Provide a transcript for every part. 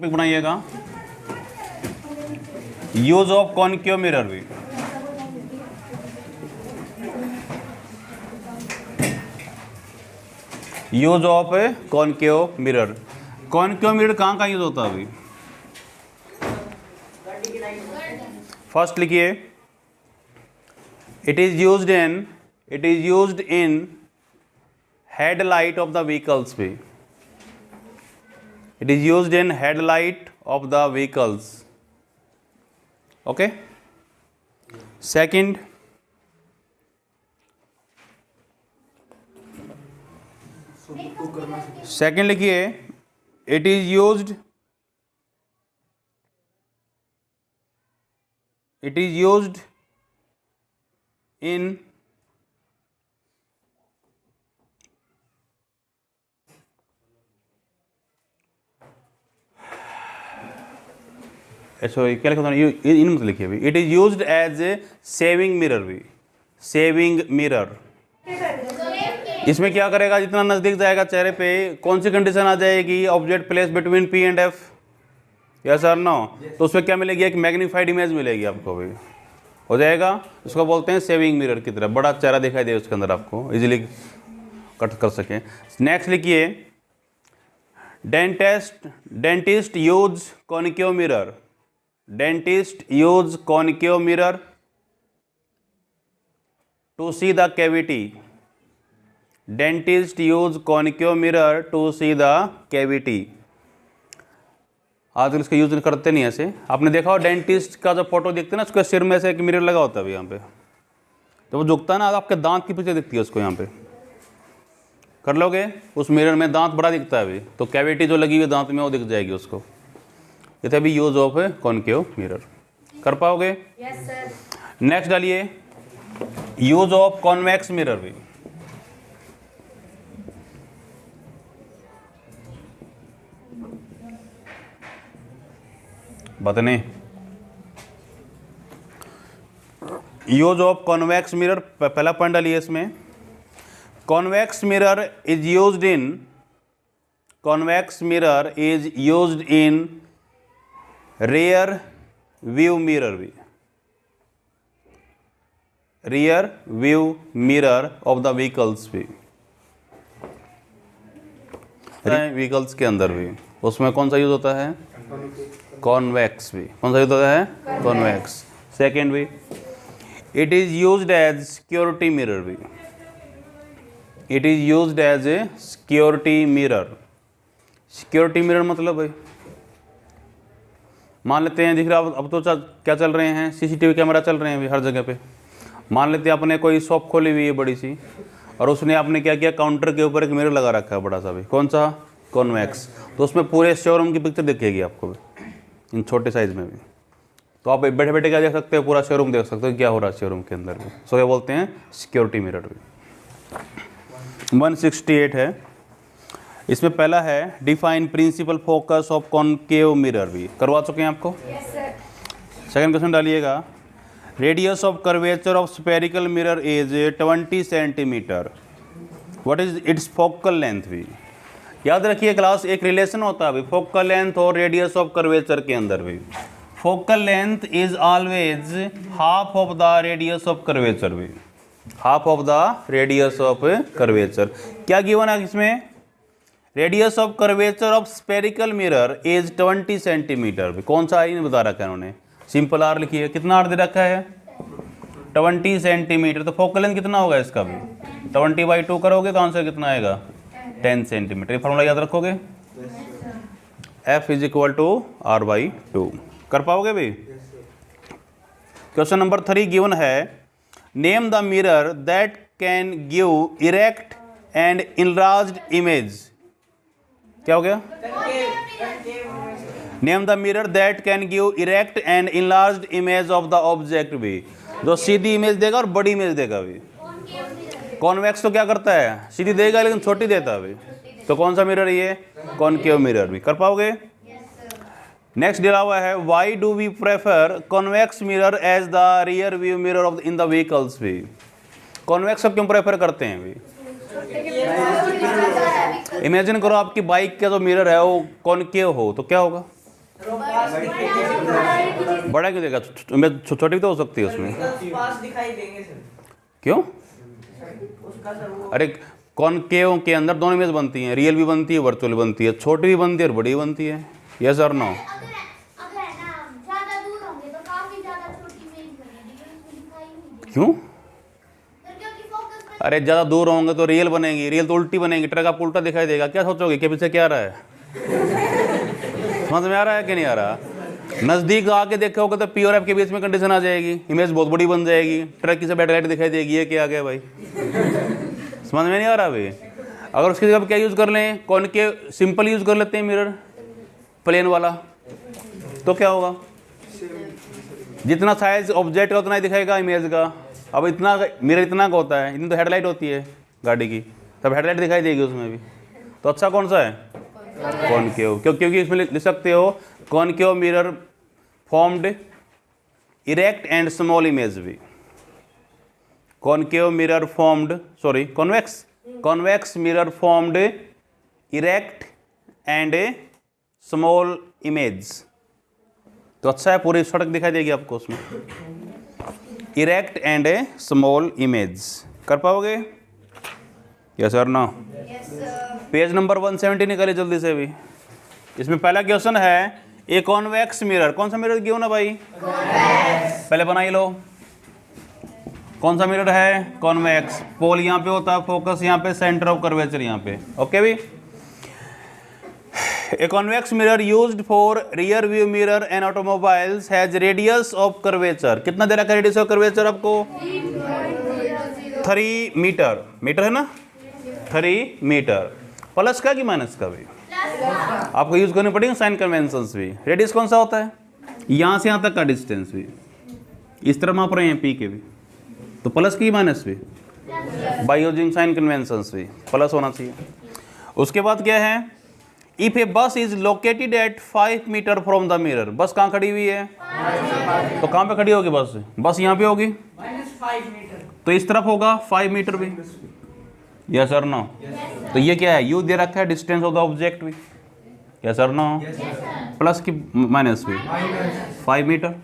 Topic बनाइएगा, use of concave mirror भी। Use of concave mirror. Concave mirror कहाँ कहाँ यूज होता है अभी? फर्स्ट लिखिए, it is used in headlight of the vehicles भी। It is used in headlight of the vehicles. Okay. Second, लिखिए, it is used in sorry क्या लिखा था, इन मत लिखिए अभी। It is used as a shaving mirror भी। Shaving mirror, इसमें क्या करेगा, जितना नजदीक जाएगा चेहरे पे, कौन सी कंडीशन आ जाएगी, object place between P and F, yes और नो, तो उसमें क्या मिलेगी, एक मैग्नीफाइड इमेज मिलेगी आपको भी, हो जाएगा। उसको बोलते हैं सेविंग मिरर की तरह, बड़ा चेहरा दिखाई दे उसके अंदर, आपको इजीली कट कर सकें। नेक्स्ट लिखिए, dentist use concave mirror. Dentist use concave mirror to see the cavity. Dentist use concave mirror to see the cavity. आजकल इसका यूज करते नहीं ऐसे। आपने देखा हो डेंटिस्ट का जो फोटो दिखते हैं ना, उसके सिर में से एक मिरर लगा होता है अभी यहाँ पे, तो वो झुकता है ना, आपके दांत की पिक्चर दिखती है उसको, यहाँ पे कर लोगे, उस मिरर में दांत बड़ा दिखता है अभी, तो कैविटी जो लगी हुई दांत में वो दिख जाएगी उसको। ये था अभी यूज ऑफ कॉनकेव मिरर। कर पाओगे? Yes sir. नेक्स्ट डालिए, यूज ऑफ कॉन्वेक्स मिरर भी। बताने, यूज ऑफ कॉन्वेक्स मिरर, पहला पॉइंट डालिए इसमें। Convex mirror is used in rear view mirror भी। Rear view mirror of the vehicles भी, व्हीकल्स के अंदर भी, उसमें कौन सा यूज होता है, कॉन्वेक्स भी। कौन सा यूज होता है, कॉन्वेक्स। सेकेंड भी, it is used as security mirror भी। It is used as a security mirror. Security mirror मतलब भाई, मान लेते हैं, दिख रहा अब तो क्या चल रहे हैं, सीसीटीवी कैमरा चल रहे हैं अभी हर जगह पे। मान लेते हैं आपने कोई शॉप खोली हुई है बड़ी सी, और उसने आपने क्या किया, काउंटर के ऊपर एक मिरर लगा रखा है बड़ा सा भी, कौन सा, कॉन्वेक्स, तो उसमें पूरे शोरूम की पिक्चर दिखेगी आपको भी, इन छोटे साइज में भी। तो आप बैठे बैठे क्या देख सकते हो, पूरा शोरूम देख सकते हो क्या हो रहा है शोरूम के अंदर भी। सो ये बोलते हैं सिक्योरिटी मिरर भी। 168 है, इसमें पहला है define principal focus of concave mirror भी, करवा चुके हैं आपको। सेकंड क्वेश्चन डालिएगा, radius of curvature of spherical mirror is 20 centimetre, what is its focal length भी। याद रखिए क्लास, एक रिलेशन होता है अभी फोकल लेंथ और रेडियस ऑफ कर्वेचर के अंदर भी। Focal length is always half of the radius of curvature भी, half of the radius of curvature. क्या गिवन है इसमें, radius of curvature of spherical mirror is 20 centimetre भी। कौन सा आई बता रखा है उन्होंने, सिंपल आर लिखिए, कितना आर दे रखा है, 20 सेंटीमीटर, तो फोकल लेंथ कितना होगा इसका भी, 20/2 करोगे तो आंसर कितना आएगा, 10 सेंटीमीटर। फॉर्मूला याद रखोगे, F is equal to R/2। कर पाओगे भाई? क्वेश्चन नंबर 3 गिवन है, name the mirror that can give erect and enlarged image. क्या हो गया, name the mirror that can give erect and enlarged image of the object भी, जो सीधी image देगा और बड़ी इमेज देगा भी। कॉन्वेक्स तो क्या करता है, सीधी देगा लेकिन छोटी देता है भी, तो कौन सा मिरर ये, कॉनकेव मिरर भी। कर पाओगे? नेक्स्ट दिया हुआ है, why do we prefer convex mirror as the rear view mirror of in the vehicles भी। कॉन्वेक्स क्यों प्रेफर करते हैं भी, इमेजिन करो आपकी बाइक का जो मिरर है वो कॉनकेव हो तो क्या होगा, बड़ा क्यों देगा? इमेज छोटी भी तो हो सकती है उसमें। पास दिखाई देंगे सर। क्यों? उसका सर वो अरे कॉनकेव के अंदर दोनों इमेज बनती हैं, रियल भी बनती है, वर्चुअल बनती है, छोटी भी बनती है और बड़ी भी बनती है। यस और नो? क्यों? अरे ज़्यादा दूर होंगे तो रियल बनेगी, रियल तो उल्टी बनेगी, ट्रक आपको उल्टा दिखाई देगा। क्या सोचोगे कि पीछे क्या आ रहा है? समझ में आ रहा है कि नहीं आ रहा? नज़दीक आके देखोगे तो पी और एफ के बीच में कंडीशन आ जाएगी, इमेज बहुत बड़ी बन जाएगी, ट्रक की से बैटलाइट दिखाई देगी, ये क्या आ गया भाई? समझ में नहीं आ रहा अभी? अगर उसकी जगह क्या यूज़ कर लें, कौन के सिंपल यूज़ कर लेते हैं मिरर प्लेन वाला, तो क्या होगा? जितना साइज ऑब्जेक्ट का उतना ही दिखाएगा इमेज का। अब इतना मिरर इतना का होता है, इतनी तो हेडलाइट होती है गाड़ी की, तब हेडलाइट दिखाई देगी उसमें भी। तो अच्छा कौन सा है? कॉनकेव। क्योंकि इसमें लिख सकते हो concave mirror formed erect and small image भी। Concave mirror formed, sorry convex mirror formed erect and small image. तो अच्छा है, पूरी सड़क दिखाई देगी आपको उसमें। Erect and a small image कर पाओगे? Yes sir no? Page number 170 निकालिए जल्दी से भी। इसमें पहला क्वेश्चन है ए कॉन्वेक्स मिरर। कौन सा मिरर क्यों ना भाई? पहले बनाई लो। कौन सा मिरर है? कॉन्वेक्स। पोल यहाँ पे होता है, फोकस यहाँ पे, सेंटर ऑफ कर्वेचर यहाँ पे। ओके भी। A convex mirror used for rear view mirror and automobiles has radius of curvature. कितना दे रखा है radius of curvature आपको? 3 मीटर। मीटर है ना? 3 मीटर। प्लस का कि माइनस का भी आपको यूज करनी पड़ेगी साइन कन्वेंशंस भी। रेडियस कौन सा होता है? यहाँ से यहाँ तक का डिस्टेंस भी। इस तरह माप रहे हैं पी के भी, तो प्लस की माइनस भी, बाय यूजिंग साइन कन्वेंशंस भी प्लस होना चाहिए। उसके बाद क्या है? If a bus is located at 5 metre from the mirror. Bus कहाँ खड़ी हुई है? तो कहाँ पे खड़ी होगी बस? बस यहाँ पे होगी, -5 मीटर। तो इस तरफ होगा 5 मीटर भी। Yes sir no? तो ये क्या है? यू दे रखा है डिस्टेंस ऑफ द ऑब्जेक्ट भी। Yes sir no? प्लस की माइनस भी 5 मीटर।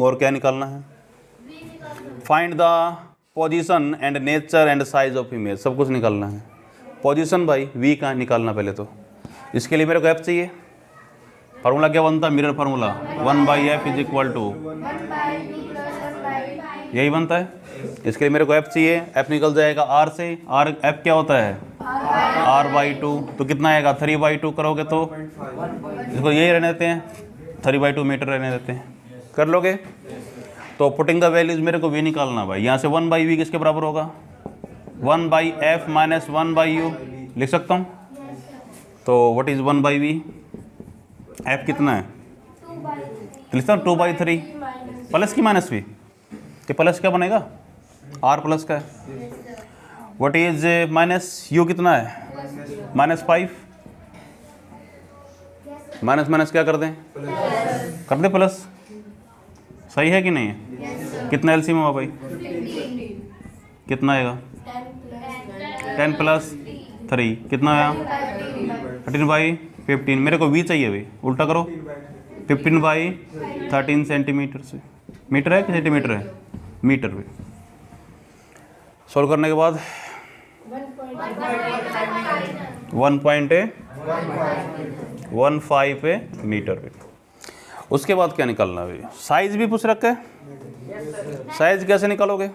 और क्या निकालना है? Find the position and nature and size of image. सब कुछ निकालना है। पोजीशन भाई वी का निकालना पहले तो। इसके लिए मेरे को एफ चाहिए। फार्मूला क्या बनता है? Mirror formula 1/f is equal to, यही बनता है। इसके लिए मेरे को एफ चाहिए। एफ निकल जाएगा आर से। आर एफ क्या होता है? r/2। तो कितना आएगा? 3/2 करोगे तो इसको यही रहने देते हैं, 3/2 मीटर रहने देते हैं। कर लोगे? तो पुटिंग द वैल्यूज मेरे को वी निकालना भाई। यहाँ से 1/v किसके बराबर होगा? 1/f माइनस 1/u लिख सकता हूँ। तो व्हाट इज 1/v? f कितना है? लिखता हूँ 2/3। प्लस की माइनस भी, कि प्लस क्या बनेगा? r प्लस का है। व्हाट इज माइनस u कितना है? -5। माइनस माइनस क्या कर दें? कर दे प्लस। सही है कि नहीं है? कितना एलसीएम हुआ भाई? कितना आएगा? 10 + 3 कितना आया? 13/15। मेरे को v चाहिए भाई, उल्टा करो। 15/13 सेंटीमीटर से। मीटर है कि सेंटीमीटर है? मीटर भी। सॉल्व करने के बाद 1.15 मीटर पे। उसके बाद क्या निकालना है? साइज भी पूछ रखा है। साइज कैसे निकालोगे?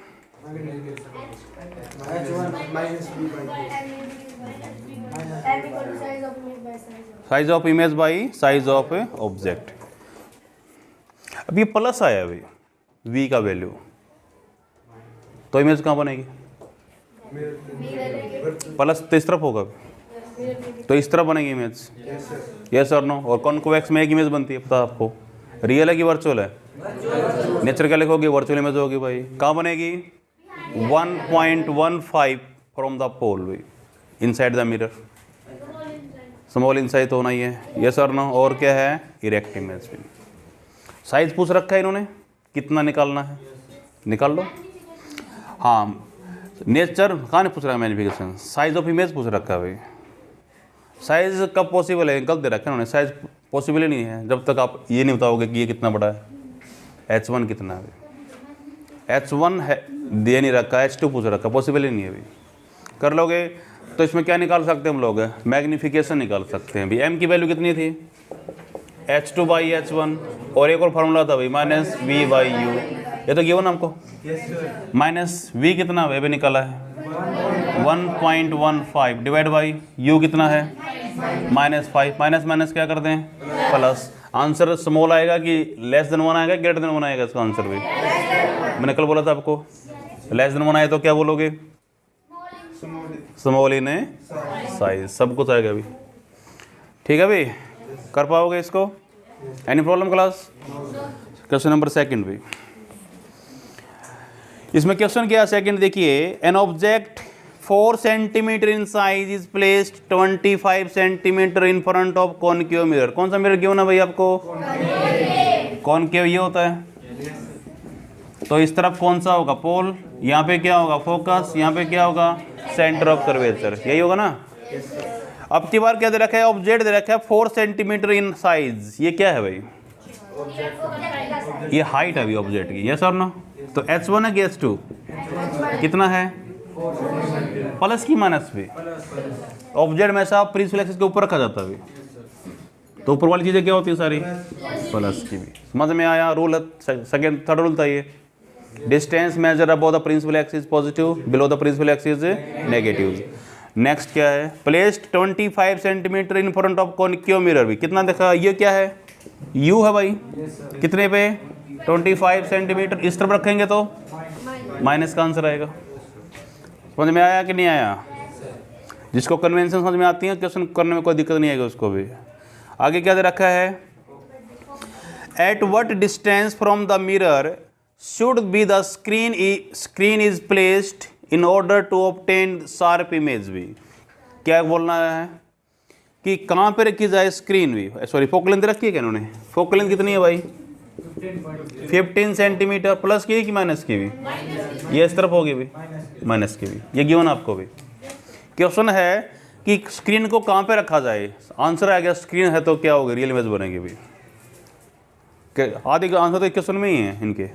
Size of image by size of object. अब ये प्लस आया भाई v का वैल्यू, तो इमेज कहाँ बनेगी? प्लस तो इस तरफ होगा, तो इस तरफ बनेगी इमेज। यस और नो? और कॉन्वेक्स में एक इमेज बनती है, पता है आपको? रियल है कि वर्चुअल है? नेचर क्या लिखोगे? वर्चुअल इमेज होगी भाई। कहाँ बनेगी? 1.15 फ्रॉम द पोल भाई, inside the mirror. Small inside तो होना ही है। यस और नो? और क्या है? इरेक्ट इमेज भी। साइज पूछ रखा है इन्होंने, कितना निकालना है? निकाल लो। हाँ, नेचर कहाँ नहीं पूछ रहा है? मैनिफिकेशन। साइज ऑफ इमेज पूछ रखा है भाई। साइज कब पॉसिबल है? गलत दे रखा है उन्होंने। साइज पॉसिबल ही नहीं है जब तक आप ये नहीं बताओगे कि ये कितना बड़ा है। H1 कितना है, H1 है दे नहीं रखा, H2 पूछ रखा, पॉसिबल ही नहीं है अभी। कर लोगे तो इसमें क्या निकाल सकते हैं हम लोग, मैग्नीफिकेशन निकाल सकते हैं। अभी m की वैल्यू कितनी थी, H2/H1, और एक और फार्मूला था भाई -V/U, ये तो गिवन हमको। माइनस v कितना है, निकाला है 1.15 डिवाइड बाई u कितना है -5, माइनस माइनस क्या कर दें प्लस। आंसर स्मॉल आएगा कि लेस देन 1 आएगा, ग्रेटर देन 1 आएगा इसका आंसर भी। मैंने कल बोला था आपको लेस देन 1 आए तो क्या बोलोगे, स्मॉल इन साइज, सब कुछ आएगा अभी। ठीक है भाई, कर पाओगे इसको, any problem class. Question number second भी, इसमें क्वेश्चन क्या है सेकंड देखिए, an object 4 centimetre in size is placed 25 centimetre in front of concave mirror. कौन सा मिरर क्यों ना भाई आपको, कॉनकेव ये होता है। तो इस तरफ कौन सा होगा पोल, यहाँ पे क्या होगा फोकस, यहाँ पे क्या होगा सेंटर ऑफ कर्वेचर, यही होगा ना। अब की बार क्या दे रखा है, ऑब्जेक्ट दे रखा है 4 सेंटीमीटर इन साइज, ये क्या है भाई, ये हाइट है अभी ऑब्जेक्ट की, यस और नो। तो H1 है कि H2, कितना है प्लस की माइनस भी, ऑब्जेक्ट में से प्रिंसिपल एक्सिस के ऊपर रखा जाता है, तो ऊपर वाली चीजें क्या होती है सारी प्लस की भी। समझ में आया, रूल सेकंड थर्ड रूल था ये, distance measure above the principal axis positive, below the principal axis negative. Next क्या है, placed 25 centimetre in front of concave mirror भी, कितना देखा, ये क्या है U है भाई, कितने पे 25 सेंटीमीटर, इस तरफ रखेंगे तो माइनस का आंसर आएगा। समझ में आया कि नहीं आया, जिसको कन्वेंशन समझ में आती है क्वेश्चन करने में कोई दिक्कत नहीं आएगी उसको भी। आगे क्या दे रखा है, at what distance from the mirror should be the screen is placed in order to obtain sharp image भी। क्या बोलना है कि कहाँ पे रखी जाए स्क्रीन भी, सॉरी फोकल लेंथ रखी है क्या इन्होंने, फोकल लेंथ कितनी है भाई 15 सेंटीमीटर, प्लस की कि माइनस की भी, ये इस तरफ होगी भी माइनस की भी, ये गिवन आपको भी। क्वेश्चन है कि स्क्रीन को कहाँ पे रखा जाए, आंसर आ गया स्क्रीन है तो क्या होगी रियल इमेज बनेगी भी। आधे का आंसर तो क्वेश्चन में ही है इनके,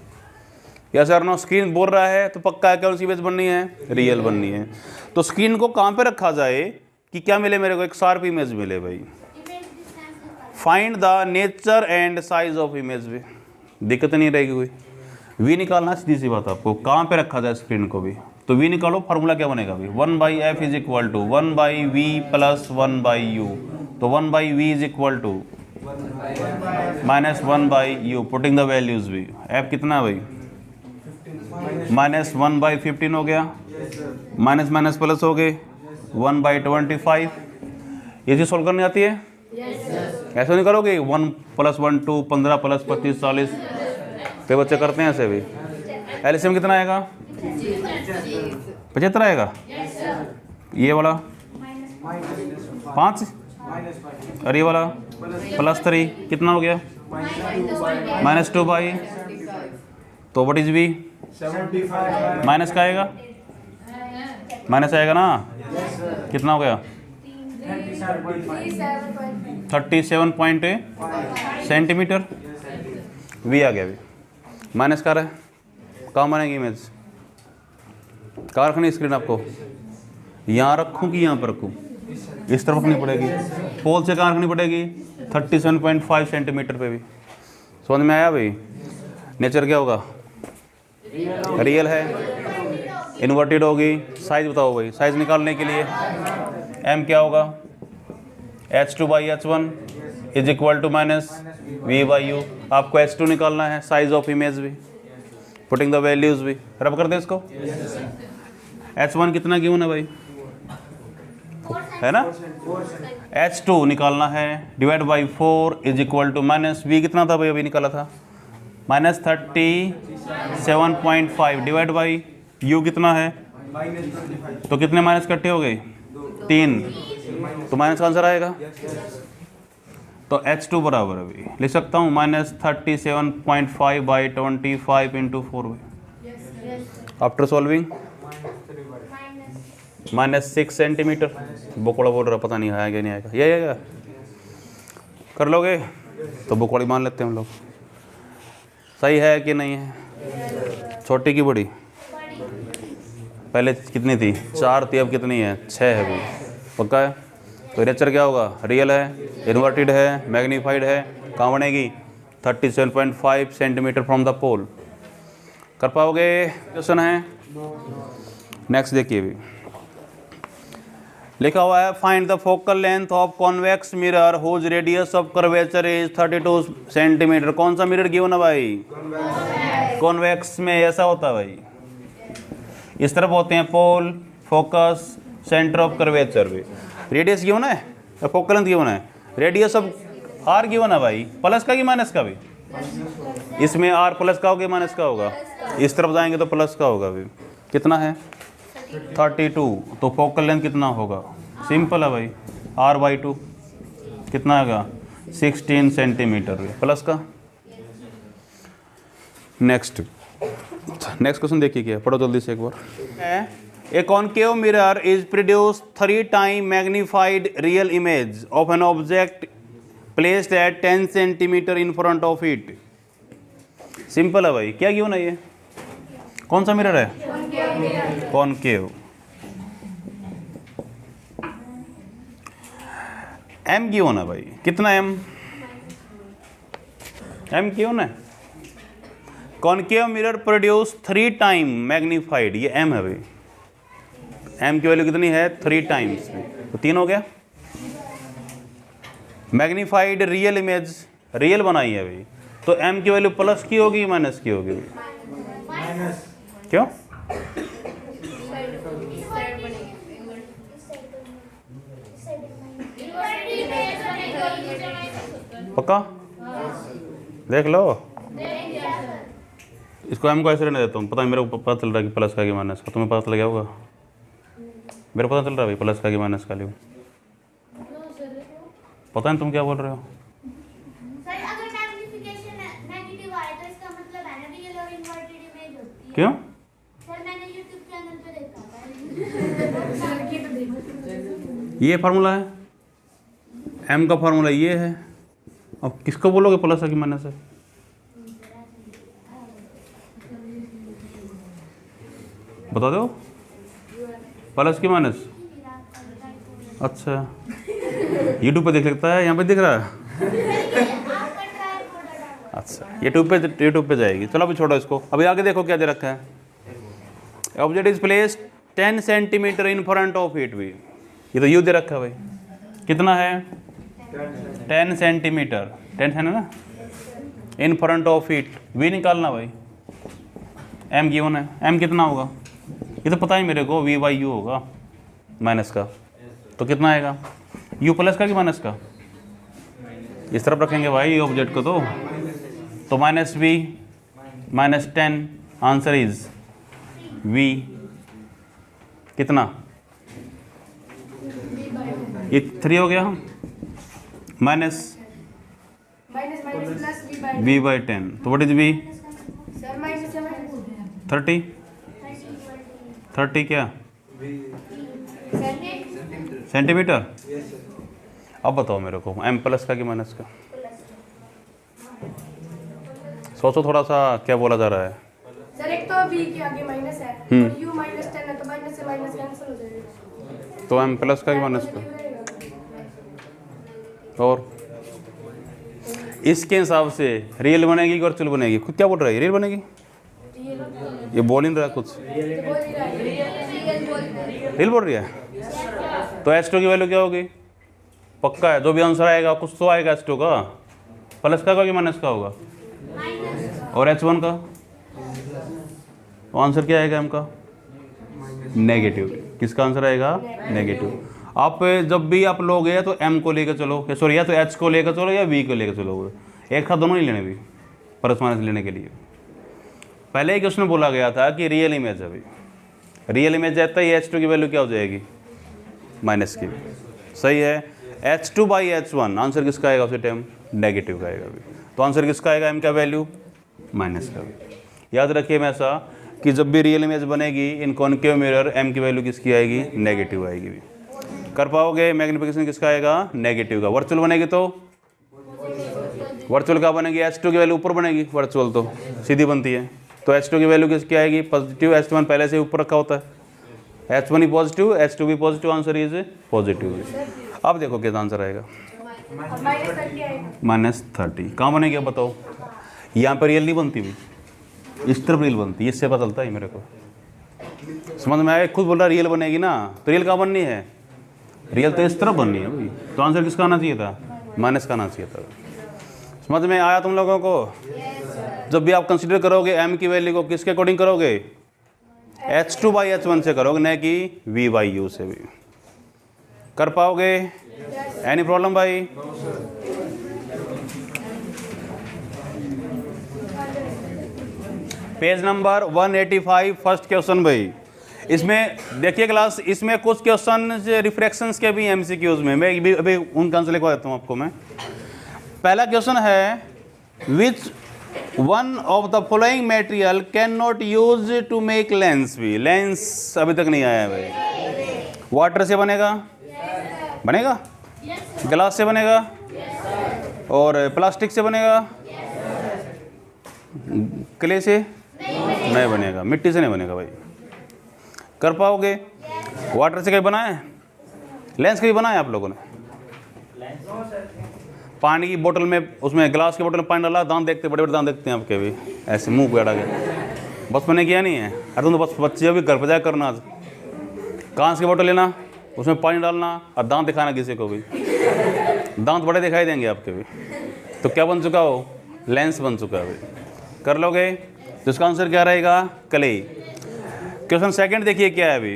या सर नो स्क्रीन बोल रहा है तो पक्का है कौन सी इमेज बननी है, रियल बननी है। तो स्क्रीन को कहाँ पे रखा जाए कि क्या मिले मेरे को, एक शार्प इमेज मिले भाई। Find the nature and size of image भी, दिक्कत नहीं रहेगी कोई। वी निकालना सीधी सी बात, आपको कहाँ पे रखा जाए स्क्रीन को भी, तो वी निकालो, फार्मूला क्या बनेगा भाई 1/f is equal to 1/v plus 1/u, तो 1/v is equal to -1/u, putting the values भी। f कितना भाई -1/15 हो गया, माइनस माइनस प्लस हो गए 1/25। ये चीज सोल्व करनी आती है, ऐसा नहीं करोगे 1 + 1 2 15 + 25 40, पे बच्चे करते हैं ऐसे भी। एलसीएम कितना आएगा 75 आएगा, ये वाला 5 और ये वाला +3 कितना हो गया -2/, तो व्हाट इज वी, माइनस का आएगा, माइनस आएगा ना, कितना हो गया 37 सेंटीमीटर, वी आ गया अभी, माइनस का रहा है। कहाँ बनेगी इमेज, कहाँ रखनी स्क्रीन आपको, यहाँ रखूँ कि यहाँ पर रखूँ, इस तरफ रखनी पड़ेगी, पोल से कहाँ रखनी पड़ेगी 37.5 सेंटीमीटर पे भी। समझ में आया भाई, नेचर क्या होगा रियल है, इन्वर्टेड होगी। साइज बताओ भाई, साइज निकालने के लिए m क्या होगा H2/H1 is equal to -v/u। आपको H2 निकालना है, साइज ऑफ इमेज भी, पुटिंग द वैल्यूज भी। रब कर दे इसको, H1 कितना गिवन है भाई, है ना, H2 निकालना है, divide by 4 is equal to -v कितना था भाई, अभी निकाला था -37.5 डिवाइड बाई u कितना है, तो कितने माइनस इकट्ठे हो गए 3, तो माइनस का आंसर आएगा। तो H2 बराबर अभी लिख सकता हूँ -37.5/25 × 4 आफ्टर सॉल्विंग -6 सेंटीमीटर। बोकड़ा बोल रहा, पता नहीं आएगा नहीं आएगा, ये आएगा कर लोगे? तो बुक वाली मान लेते हैं हम लोग। सही है कि नहीं है? छोटी की बड़ी? पहले कितनी थी? 4 थी, अब कितनी है? 6 है अभी। पक्का है? तो रेचर क्या होगा? रियल है, इन्वर्टेड है, मैग्नीफाइड है, कहाँ बनेगी? 37.5 सेंटीमीटर फ्रॉम द पोल। कर पाओगे? क्वेश्चन है नेक्स्ट, देखिए भी लिखा हुआ है find the focal length of convex mirror whose radius of curvature is 32 centimetre. कौन सा मिरर गिवन है भाई? कॉन्वेक्स में ऐसा होता है भाई, इस तरफ होते हैं पोल, फोकस, सेंटर ऑफ कर्वेचर भी। रेडियस गिवन है या फोकल लेंथ गिवन है? रेडियस ऑफ आर गिवन है भाई, प्लस का कि माइनस का भी? इसमें आर प्लस का होगा माइनस का होगा? इस तरफ जाएंगे तो प्लस का होगा भी। कितना है? 32। तो फोकल लेंथ कितना होगा? सिंपल है भाई, r/2 कितना आएगा? 16 सेंटीमीटर भी, प्लस का। नेक्स्ट क्वेश्चन देखिए, क्या पढ़ो जल्दी से एक बार। A concave mirror is produce 3 time magnified real image of an object placed at 10 centimetre in front of it. Simple है भाई, क्या क्यों ना ये कौन सा मिरर है? कॉनकेव। एम क्यों ना भाई? कितना एम? एम क्यों ना? Concave mirror produce 3 time magnified, ये एम है भाई। एम की वैल्यू कितनी है? 3 टाइम्स, तो 3 हो गया। मैग्नीफाइड रियल इमेज, रियल बनाई है भाई, तो एम की वैल्यू प्लस की होगी माइनस की होगी? माइनस। क्यों? पक्का? देख लो, इसको एम को ऐसे रहने देता हूँ। पता है मेरे को, पता चल रहा है कि प्लस का कि माइनस का। तुम्हें पता चल गया होगा? मेरे को पता चल रहा है भाई प्लस का कि माइनस का लियो। पता नहीं तुम क्या बोल रहे हो? सर अगर मैग्नीफिकेशन नेगेटिव आए तो इसका मतलब है ना रियल और इन्वर्टेड इमेज होती है। क्यों? सर मैंने YouTube चैनल पे देखा था। ये फार्मूला है, एम का फार्मूला ये है। अब किसको बोलोगे प्लस है कि माइनस है? बता दो, प्लस की माइनस? अच्छा, यूट्यूब पे देख सकता है, यहाँ पे दिख रहा है? अच्छा, यूट्यूब पे जाएगी। चलो अभी छोड़ो इसको, अभी आगे देखो क्या दे रखा है। Object is placed 10 centimetre in front of it भी, ये तो यू दे रखा है भाई। कितना है? 10 सेंटीमीटर, 10 है ना, in front of it we निकालना भाई। एम गिवन है, एम कितना होगा? ये तो पता ही मेरे को, v/u होगा माइनस का। तो कितना आएगा? u प्लस का कि माइनस का? इस तरफ रखेंगे भाई ऑब्जेक्ट को, तो minus v minus 10, answer is v। कितना? ये 3 हो गया, माइनस v/10, तो व्हाट इज v? 30 क्या सेंटीमीटर? अब बताओ मेरे को, एम प्लस का कि माइनस का? सोचो थोड़ा सा, क्या बोला जा रहा है? सर एक तो v के आगे माइनस है और u -10 है, तो माइनस से माइनस कैंसिल हो जाएगा। तो एम प्लस का कि माइनस का? और इसके हिसाब से रियल बनेगी कि वर्चुअल बनेगी? खुद क्या बोल रहा है? रियल बनेगी? ये बोल ही नहीं रहा कुछ, रियल बोल रही है। तो H2 की वैल्यू क्या होगी? पक्का है, जो भी आंसर आएगा कुछ तो आएगा H2 का, प्लस का कि माइनस का होगा? और H1 का? तो आंसर क्या आएगा? M का नेगेटिव। किसका आंसर आएगा? नेगेटिव। आप जब भी आप लोगे तो M को लेकर चलो, सॉरी या तो H को लेकर चलो या V को लेकर चलो, एक साथ दोनों नहीं लेने भी, प्लस माइनस लेने के लिए। पहले ही क्वेश्चन बोला गया था कि रियल इमेज है, अभी रियल इमेज रहता है, H2 की वैल्यू क्या हो जाएगी? माइनस की। सही है, H2/H1 आंसर किसका आएगा? उसी टाइम नेगेटिव का आएगा अभी। तो आंसर किसका आएगा? M का वैल्यू माइनस का भी। याद रखिए हमेशा कि जब भी रियल इमेज बनेगी इन कॉनकेव मिरर, M की वैल्यू किसकी आएगी? नेगेटिव आएगी भी। कर पाओगे? मैग्निफिकेशन किसका आएगा? नेगेटिव का। वर्चुअल बनेगी तो वर्चुअल क्या बनेगी, H2 की वैल्यू ऊपर बनेगी, वर्चुअल तो सीधी बनती है। तो H2 की वैल्यू किसकी आएगी, पॉजिटिव। H1 पहले से ऊपर रखा होता है, H1 ही पॉजिटिव, H2 भी पॉजिटिव, आंसर इज पॉजिटिव। अब देखो क्या आंसर आएगा, -30 आएगा। -30। कहाँ बनेगी अब बताओ, यहाँ पर रियल नहीं बनती हुई, इस तरफ रियल बनती है, इससे पता चलता है मेरे को, समझ में आया। खुद बोल रहा रियल बनेगी ना, तो रियल कहाँ बननी है, रियल तो इस तरफ बननी है भाई। तो आंसर किसका आना चाहिए था, माइनस का आना चाहिए था। समझ में आया तुम लोगों को। जब भी आप कंसीडर करोगे m की वैल्यू को किसके अकॉर्डिंग करोगे, H2/H1 से करोगे, न कि V/U से भी। कर पाओगे, एनी प्रॉब्लम भाई। पेज नंबर 185 फर्स्ट क्वेश्चन भाई। इसमें देखिए क्लास, इसमें कुछ क्वेश्चन रिफ्रैक्शंस के भी एमसीक्यूज में, मैं अभी उनका आंसर लिखवा देता हूँ आपको मैं। पहला क्वेश्चन है, which one of the following material can not use to make lens. भी लेंस अभी तक नहीं आया है भाई। वाटर से बनेगा, बनेगा, ग्लास से बनेगा, और प्लास्टिक से बनेगा, क्ले से नहीं बनेगा, मिट्टी से नहीं बनेगा भाई। कर पाओगे, वाटर से कहीं बनाए, लेंस कहीं बनाए आप लोगों ने, पानी की बोतल में, उसमें ग्लास की बोतल में पानी डाला, दांत देखते, बड़े बड़े दांत देखते हैं आपके भी, ऐसे मुंह बैठा के, बस मैंने किया नहीं है। अरे तुम तो बस बच्चे भी घर पर जाकर करना, कांच की बोतल लेना, उसमें पानी डालना और दांत दिखाना किसी को भी, दांत बड़े दिखाई देंगे आपके भी। तो क्या बन चुका हो, लेंस बन चुका है भाई। कर लोगे, तो इसका आंसर क्या रहेगा, क्ले। क्वेश्चन सेकंड देखिए क्या है अभी।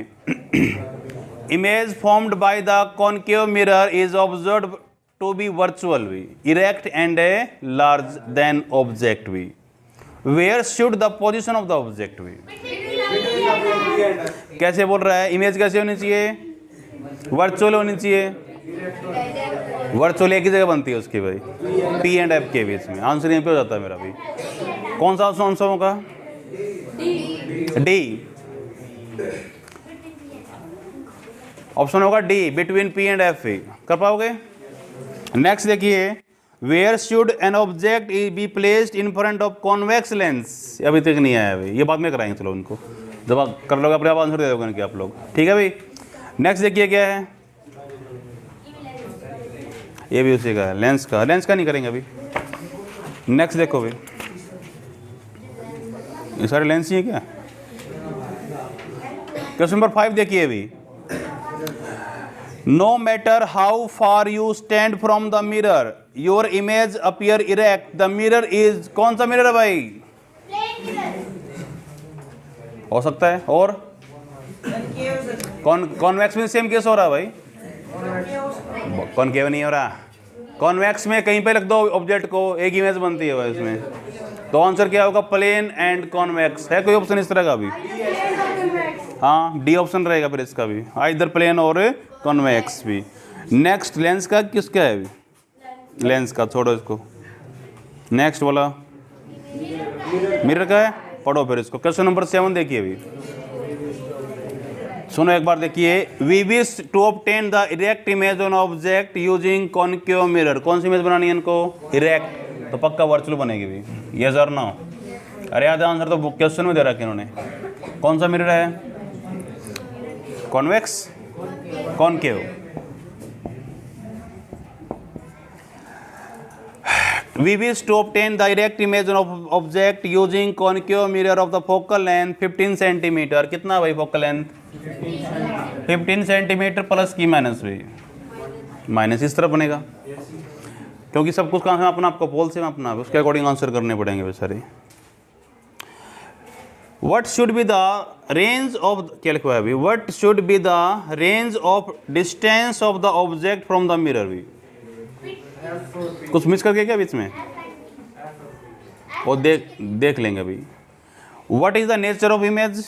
Image formed by the concave mirror is observed to be virtual भी, erect and a large then object भी। Where should the position of the object भी। कैसे बोल रहा है, इमेज कैसे होनी चाहिए, वर्चुअल होनी चाहिए। वर्चुअल एक ही जगह बनती है उसकी भाई, P एंड F के बीच में। आंसर यहीं पे हो जाता है मेरा भी। कौन सा आंसर होगा, डी। ऑप्शन होगा D, between P and F। कर पाओगे। नेक्स्ट देखिए, where should an object be placed in front of convex lens. अभी तक नहीं आया भाई, ये बाद में कराएंगे, चलो उनको जब आप कर लोगे अपने आप आंसर दे दोगे इनके आप लोग, ठीक है भाई। नेक्स्ट देखिए क्या है, ये भी उसी का है, लेंस का। लेंस का नहीं करेंगे अभी। नेक्स्ट देखो भाई, ये सारे लेंस ही है क्या। क्वेश्चन नंबर 5 देखिए अभी। No matter how far you stand from the mirror your image appear erect. The mirror is, कौन सा मिरर है भाई, हो सकता है, और कॉन्वेक्स में सेम केस हो रहा है भाई, कॉनकेव नहीं हो रहा। कॉन्वेक्स में कहीं पे रख दो ऑब्जेक्ट को, एक इमेज बनती है भाई इसमें। तो आंसर क्या होगा, प्लेन एंड कॉन्वेक्स। है कोई ऑप्शन इस तरह का भी, हाँ डी ऑप्शन रहेगा फिर इसका भी, इधर प्लेन और कॉन्वेक्स भी। नेक्स्ट लेंस का किसका है अभी, लेंस का छोड़ो इसको। नेक्स्ट वाला मिरर का है, पढ़ो फिर इसको। क्वेश्चन नंबर 7 देखिए अभी, सुनो एक बार देखिए। We wish to obtain the erect image on object using concave mirror. कौन सी इमेज बनानी है इनको, इरेक्ट। तो पक्का वर्चुअल बनेगी भी, ये सर ना। अरे याद आंसर तो क्वेश्चन में दे रखा है इन्होंने। कौन सा मिरर है, convex, concave. We wish to obtain the direct image of object using concave mirror of the focal length 15 centimetre. कितना भाई फोकल लेंथ, 15 सेंटीमीटर प्लस की माइनस भी, माइनस इस तरफ बनेगा क्योंकि सब कुछ कहाँ से अपना, आपको पोल से अपना, उसके अकॉर्डिंग आंसर करने पड़ेंगे बेचारे। What should be the range of, क्या लिखा है अभी, What should be the range of distance of the object from the mirror भी। कुछ मिस करके क्या बीच में, और देख लेंगे अभी। What is the nature of image?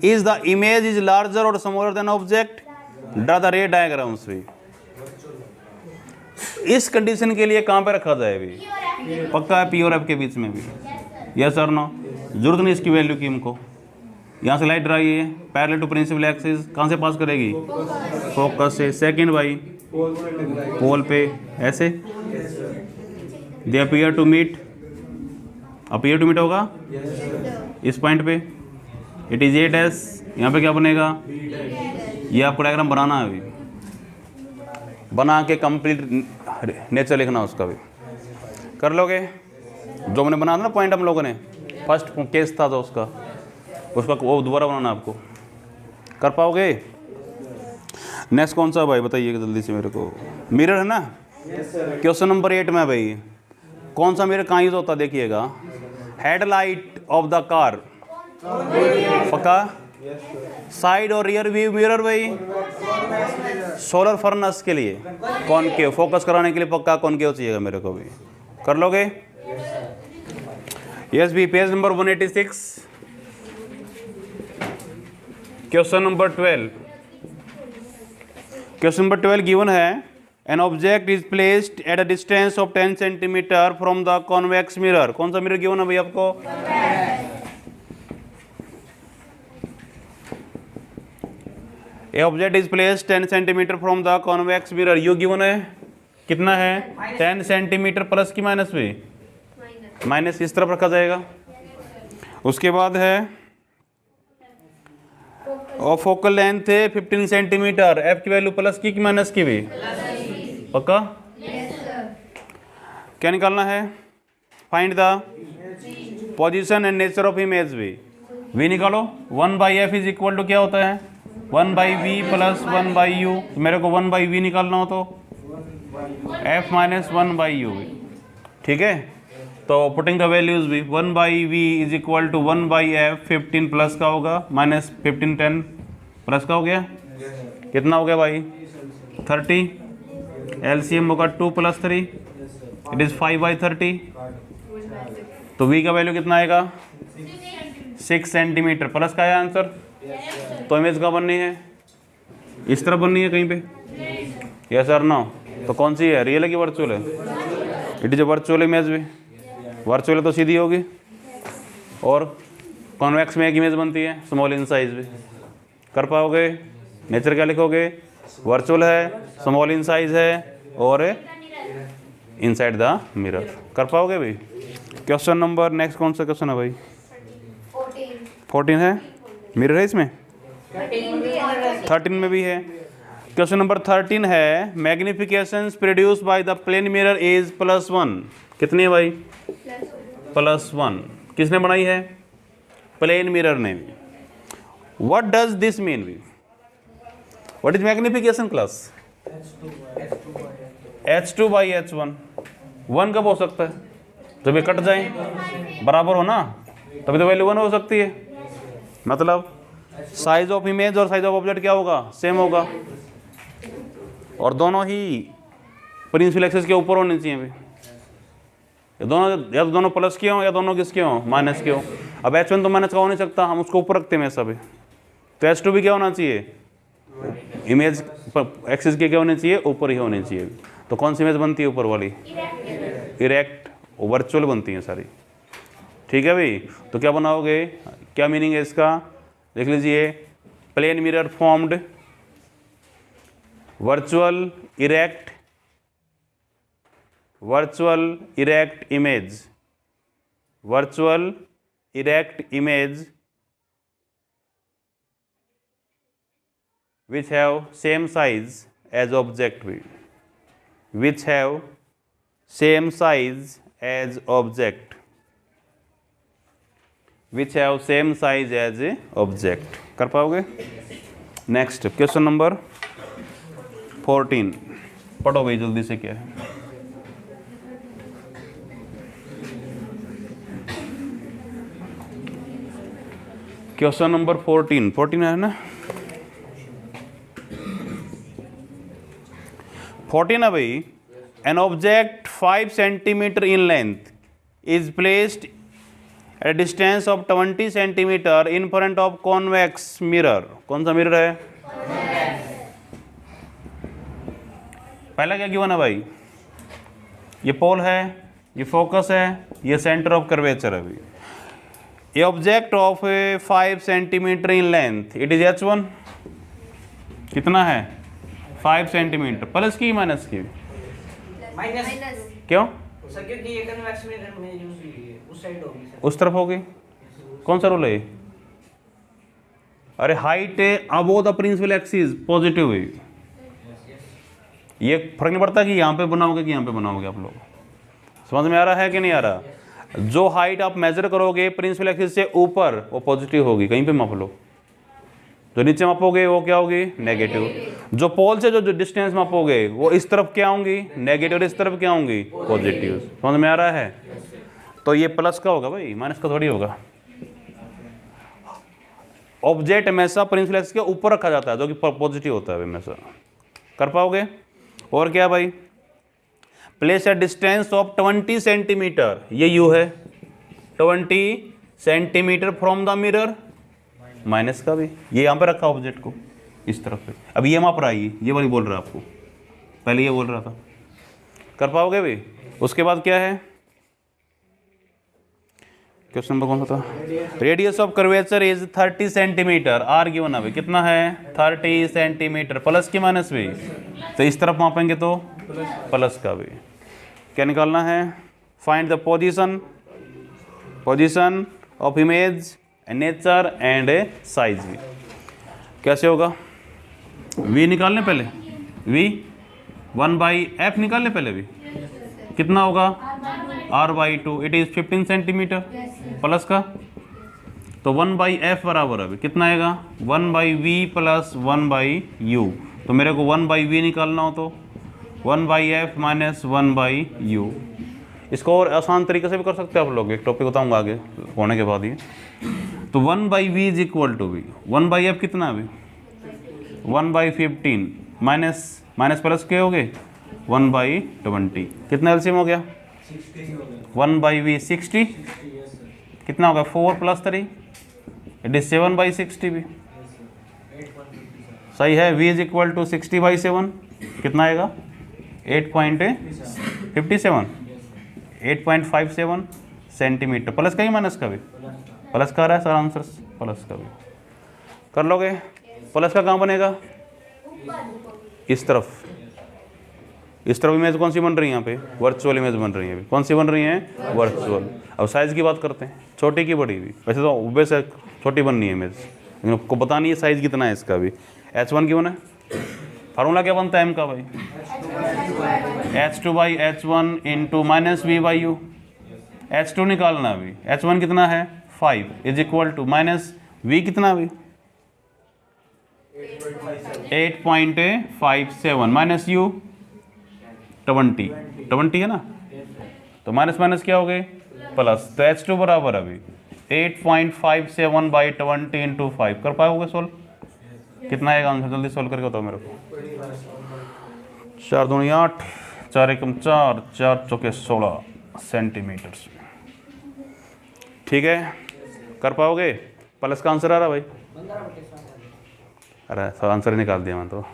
Is the image is larger or smaller than object? Draw the ray diagrams भी। इस कंडीशन के लिए कहाँ पे रखा जाए अभी, पक्का है P और F के बीच में भी, यस और नो। जरूरत नहीं इसकी वैल्यू की हमको। यहाँ से लाइट ड्राई है, पैरेलल टू प्रिंसिपल एक्सिस, कहाँ से पास करेगी, फोकस से। सेकंड भाई पोल पे ऐसे, दे अपीयर टू मीट होगा इस पॉइंट पे, इट इज 8s, यहाँ पे क्या बनेगा, ये आपको डायग्राम बनाना है अभी, बना के कंप्लीट नेचर लिखना उसका भी कर लोगे। जो मैंने बनाया था ना पॉइंट हम लोगों ने, फर्स्ट केस था तो उसका वो दोबारा बनाना आपको, कर पाओगे। नेक्स्ट कौन सा भाई बताइएगा जल्दी से मेरे को, मिरर है ना, क्वेश्चन नंबर 8 में भाई कौन सा मिरर कहाँ यूज होता है देखिएगा, हेडलाइट ऑफ द कार, पक्का, साइड और रियर व्यू मिरर भाई, सोलर फर्नेस के लिए कॉनकेव, फोकस कराने के लिए पक्का कॉनकेव चाहिएगा मेरे को भी, कर लोगे। यस भी, page number 186, question number 12, question number 12 given है, an object is placed at a distance of 10 centimetre from the convex mirror, कौन सा मिरर गिवन है भाई आपको, a object is placed 10 centimetre from the convex mirror, you given है कितना है 10 centimetre plus की माइनस भी, माइनस इस तरफ रखा जाएगा। उसके बाद है और फोकल लेंथ है 15 सेंटीमीटर, एफ की वैल्यू प्लस की माइनस की भी, पक्का। क्या निकालना है, find the position and nature of image v निकालो। 1/f इज इक्वल टू क्या होता है 1/v प्लस 1/u, मेरे को 1/v निकालना हो तो f माइनस 1/u, ठीक है। तो पुटिंग द वैल्यूज भी 1/v is equal to 1/f, 15 plus का होगा माइनस 15, 10 प्लस का हो गया, कितना हो गया भाई 30, एलसीएम होगा 2 + 3, इट इज़ 5/30, तो v का वैल्यू कितना आएगा 6 सेंटीमीटर, प्लस का है आंसर। तो इमेज का बननी है इस तरह बननी है कहीं पे, यस और नो, तो कौन सी है, रियल है कि वर्चुअल है, it is a virtual image भी, वर्चुअल तो सीधी होगी, और कॉन्वेक्स में एक इमेज बनती है स्मॉल इन साइज भी, कर पाओगे। नेचर क्या लिखोगे, वर्चुअल है, स्मॉल इन साइज है, और इनसाइड द मिरर, कर पाओगे भाई। क्वेश्चन नंबर नेक्स्ट कौन सा क्वेश्चन है भाई 14 है, मिरर है इसमें 13 में भी है। क्वेश्चन नंबर 13 है, magnification produce by the plane mirror is +1, कितनी है भाई +1, किसने बनाई है प्लेन मिरर ने। व्हाट डज दिस मीन भी, what is magnification class, H2/H1, 1 कब हो सकता है जब ये कट जाए बराबर हो ना, तभी तो वैल्यू 1 हो सकती है, मतलब साइज ऑफ इमेज और साइज ऑफ ऑब्जेक्ट क्या होगा सेम होगा, और दोनों ही प्रिंसिपल एक्सिस के ऊपर होने चाहिए भाई, ये दोनों या तो दोनों प्लस के हों या दोनों किसके हों माइनस के हों। अब H1 तो माइनस का हो नहीं सकता, हम उसको ऊपर रखते हैं ऐसा भी, तो H2 भी क्या होना चाहिए इमेज एक्सिस के क्या होने चाहिए ऊपर ही होने चाहिए। तो कौन सी इमेज बनती है ऊपर वाली, इरेक्ट, वर्चुअल बनती है सारी, ठीक है भाई। तो क्या बनाओगे, क्या मीनिंग है इसका, देख लीजिए, plane mirror formed virtual erect image, virtual erect image which have same size as object, which have same size as object, which have same size as a object, कर पाओगे। नेक्स्ट क्वेश्चन नंबर 14, पढ़ो भाई जल्दी से, क्या है question number 14 है ना 14 है भाई। An object 5 centimetre in length is placed at distance of 20 centimetre in front of convex mirror, कौन सा मिरर है पहला क्या गिवन है भाई, ये पोल है, ये फोकस है, ये सेंटर ऑफ कर्वेचर है भाई। ये object of 5 centimetre in length, it is H1, कितना है 5 सेंटीमीटर, प्लस की माइनस की, माइनस, माइनस माइनस क्यों सर क्योंकि ये कन्वेक्स मिरर में यूज हुई है उस साइड होगी सर। उस तरफ होगी। कौन सा रूल है ये? अरे height above the principal axis positive है। ये फर्क नहीं पड़ता कि यहाँ पे बनाओगे कि यहाँ पे बनाओगे। आप लोग समझ में आ रहा है कि नहीं आ रहा? जो हाइट आप मेजर करोगे प्रिंसिपल एक्सिस से ऊपर वो पॉजिटिव होगी, कहीं पे माप लो। जो नीचे मापोगे वो क्या होगी? नेगेटिव। जो पोल से जो डिस्टेंस मापोगे वो इस तरफ क्या होंगी? नेगेटिव। और इस तरफ क्या होंगी? पॉजिटिव। समझ में आ रहा है? तो ये प्लस का होगा भाई, माइनस का थोड़ी होगा। ऑब्जेक्ट हमेशा प्रिंसिपल एक्सिस के ऊपर रखा जाता है जो कि पॉजिटिव होता है हमेशा। कर पाओगे? और क्या भाई? Place a distance of 20 centimetre, ये यू है, 20 centimetre from the mirror, minus का भी, ये यहाँ पे रखा ऑब्जेक्ट को इस तरफ पे। अब ये माप रहा है, ये वाली बोल रहा है आपको, पहले ये बोल रहा था। कर पाओगे भाई? उसके बाद क्या है? क्वेश्चन नंबर कौन सा था? Radius of curvature is 30 centimetre, R given है भाई, कितना है? 30 सेंटीमीटर, प्लस की माइनस भी? तो इस तरफ मापेंगे तो प्लस का भी। क्या निकालना है? Find the position of image, nature and size भी। कैसे होगा? v निकालने पहले, v 1/f निकालने पहले भी, कितना होगा? r/2, it is 15 centimetre, plus का तो 1/f बराबर अभी कितना आएगा? 1/v plus 1/u। तो मेरे को 1/v निकालना हो तो 1/f माइनस 1/u। इसको और आसान तरीके से भी कर सकते हैं आप लोग, एक टॉपिक बताऊंगा आगे होने के बाद ही। तो 1/v is equal to v, 1/f कितना अभी? 1/15 माइनस प्लस के हो गए 1/20, कितना एलसीएम हो गया? 1/v 60, कितना होगा? 4 + 3, इट इज 7/60 भी सही है। v इज इक्वल टू 60/7, कितना आएगा? 8.57 सेंटीमीटर, प्लस का ही माइनस का भी? प्लस का आ रहा है सर आंसर, प्लस का भी कर लोगे। प्लस का कहाँ बनेगा? इस तरफ, इस तरफ इमेज कौन सी बन रही है यहाँ पे? वर्चुअल इमेज बन रही है। कौन सी बन रही है? वर्चुअल। अब साइज की बात करते हैं, छोटी की बड़ी भी? वैसे तो वैसे छोटी बननी है इमेज, लेकिन आपको पता नहीं है साइज कितना है इसका भी। h1 क्यों है? फार्मूला क्या बनता है m का भाई? h2/h1 into minus v/u। h2 निकालना अभी, h1 कितना है? 5 is equal to minus v कितना अभी? 8.57 माइनस u 20 है ना, तो माइनस माइनस क्या हो गए? प्लस। तो h2 बराबर अभी 8.57/20 इंटू 5। कर पाओगे सोल्व? कितना आएगा आंसर? जल्दी सोल्व करके बताओ मेरे को। 4 दूनी 8, 4 एकम 4, 4 चौके 16 सेंटीमीटर। ठीक है, कर पाओगे? प्लस का आंसर आ रहा भाई? अरे सब आंसर ही निकाल दिया मैं तो,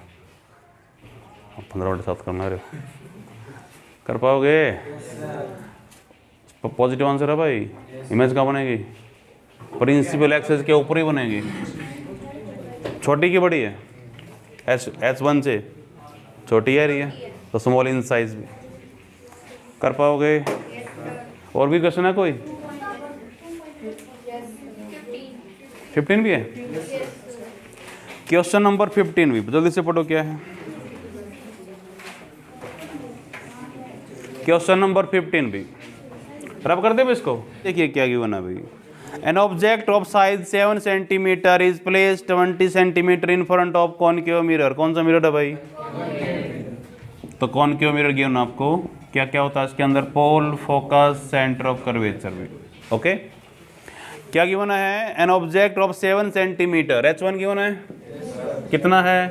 15/7 करना है। कर पाओगे? पॉजिटिव आंसर है भाई। इमेज कहाँ बनेगी? प्रिंसिपल एक्सिस के ऊपर ही बनेगी। छोटी की बड़ी है? h1 से छोटी है रही है, तो स्मॉल इन साइज भी। कर पाओगे? और भी क्वेश्चन है कोई? 15 भी है? क्वेश्चन नंबर 15 भी जल्दी से पढ़ो, क्या है क्वेश्चन नंबर 15 भी? रब कर दे इसको। देखिए क्या गिवन है भाई। An object of size 7 centimetre is placed 20 centimetre in front of concave mirror. कौन सा मिरर है भाई? तो कॉनकेव मिरर गिवन आपको क्या क्या होता है इसके अंदर? पोल, फोकस, सेंटर ऑफ कर्वेचर भी। ओके, क्या गिवन है? An object of 7 centimetre, h1 given है, कितना है?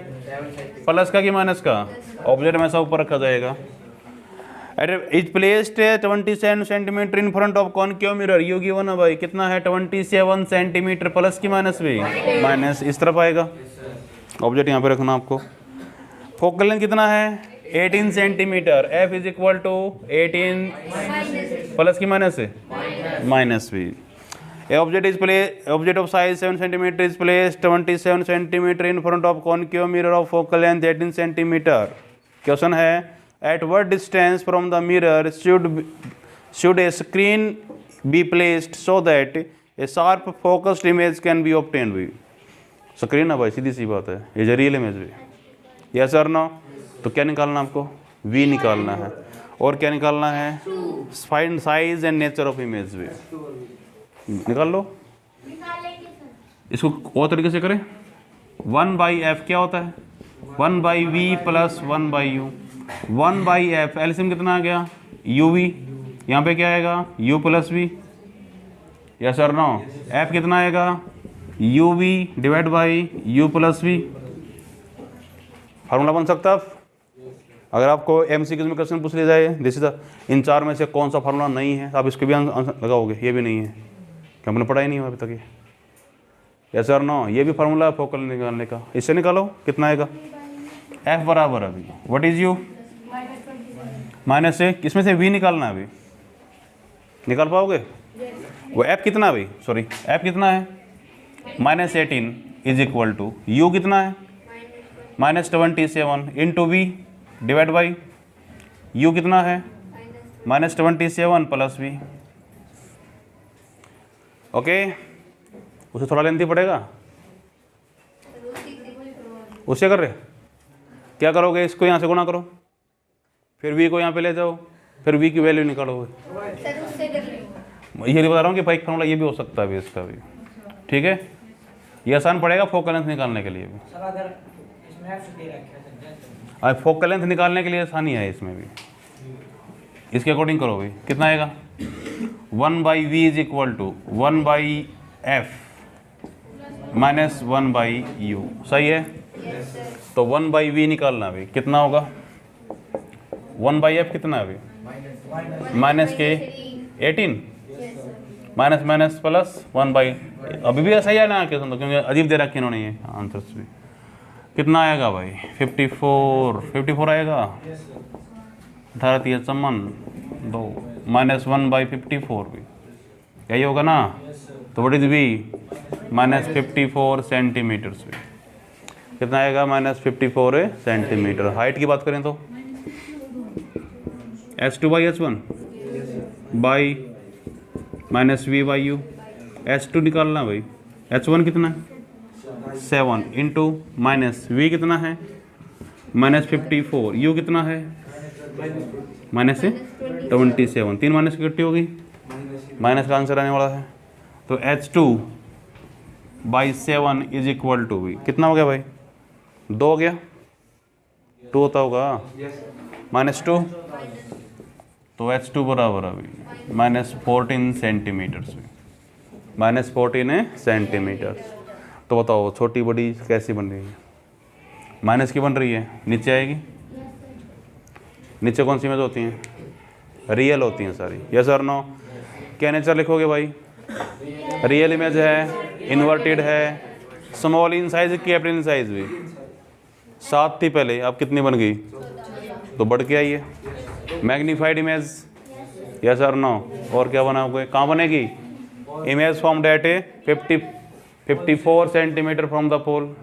प्लस का कि माइनस का? ऑब्जेक्ट हमेशा ऊपर रखा जाएगा। Is placed 27 centimetre in front of concave mirror, you given है भाई, कितना है? 27 सेंटीमीटर, प्लस की माइनस भी? माइनस, इस तरफ आएगा। ऑब्जेक्ट यहाँ पे रखना आपको। फोकल लेंथ कितना है? 18 centimetre, f is equal to 18 plus की माइनस है? माइनस भी। Object of size 7 centimetre is placed 27 centimetre in front of concave mirror of focal length 18 centimetre. Question है at what distance from the mirror should a screen be placed so that a sharp focused image can be obtained भी। Screen है भाई, सीधी सी बात है, ये जो real image भी। Yes और नो? तो क्या निकालना आपको? वी निकालना है। और क्या निकालना है? Find size and nature of image भी निकाल लो। निकालेंगे सर। इसको और तरीके से करें। 1/f क्या होता है? 1/v plus 1/u। 1/f LCM कितना आ गया? uv। यहाँ पे क्या आएगा? u plus v। यस और नो? f कितना आएगा? uv divide by u plus v। Formula बन सकता है। अगर आपको एमसीक्यूज में क्वेश्चन पूछ लिया जाए दिस इज इन चार में से कौन सा फार्मूला नहीं है, आप इसके भी आंसर लगाओगे। ये भी नहीं है, क्या हमने पढ़ा ही नहीं हुआ अभी तक ये। यस और नो? ये भी फार्मूला है फोकल निकालने का। इससे निकालो कितना आएगा? f बराबर अभी व्हाट इज u माइनस से इसमें से v निकालना है अभी। निकाल पाओगे? वो f कितना अभी, सॉरी f कितना है? -18 इज इक्वल टू u कितना है? -27 into v divide by u कितना है? -27 प्लस v। ओके, उसे थोड़ा लेंथी पड़ेगा। उससे कर रहे क्या करोगे? इसको यहाँ से गुणा करो, फिर v को यहाँ पे ले जाओ, फिर v की वैल्यू निकालोगे। ये नहीं बता रहा हूँ कि भाई फार्मूला ये भी हो सकता है भी, इसका भी ठीक है। ये आसान पड़ेगा फोकल लेंथ निकालने के लिए भी। सर अगर इसमें f दे रखा है अब फोकल लेंथ निकालने के लिए आसानी है इसमें भी। इसके अकॉर्डिंग करो भाई, कितना आएगा? 1/v is equal to 1/f minus 1/u। सही है? तो 1/v निकालना अभी कितना होगा? 1/f कितना है अभी? माइनस के 18 माइनस माइनस प्लस 1/। अभी भी ऐसा ही है ना क्वेश्चन तो, क्योंकि अजीब दे रखे इन्होंने ये आंसर्स भी। कितना आएगा भाई? 54 आएगा। 18 2 माइनस 1/54 भी यही होगा ना। तो व्हाट इज वी? -54 सेंटीमीटर्स भी। कितना आएगा? -54 सेंटीमीटर। हाइट की बात करें तो h2/h1 बाई -v/u। h2 निकालना भाई, h1 कितना है? 7 इंटू माइनस v कितना है? -54। u कितना है? -27। 3 माइनस की इकट्ठी होगी, माइनस का आंसर आने वाला है। तो h2/7 is equal to v। कितना हो गया भाई? 2 हो गया। 2 होता होगा -2, तो h2 बराबर अभी -14 सेंटीमीटर्स भी। -14 सेंटीमीटर। तो बताओ छोटी बड़ी कैसी बन रही है? माइनस की बन रही है, नीचे आएगी। नीचे कौन सी इमेज होती हैं? रियल होती हैं सारी। यस और नो? क्या नेचर लिखोगे भाई? रियल इमेज है, इन्वर्टेड है, small in size, capital in size भी। 7 थी पहले, अब कितनी बन गई? तो बढ़ के आई है। Magnified image. यस और नो? और क्या बनाओगे? कहाँ बनेगी? Image formed at 54 centimetre from the pole.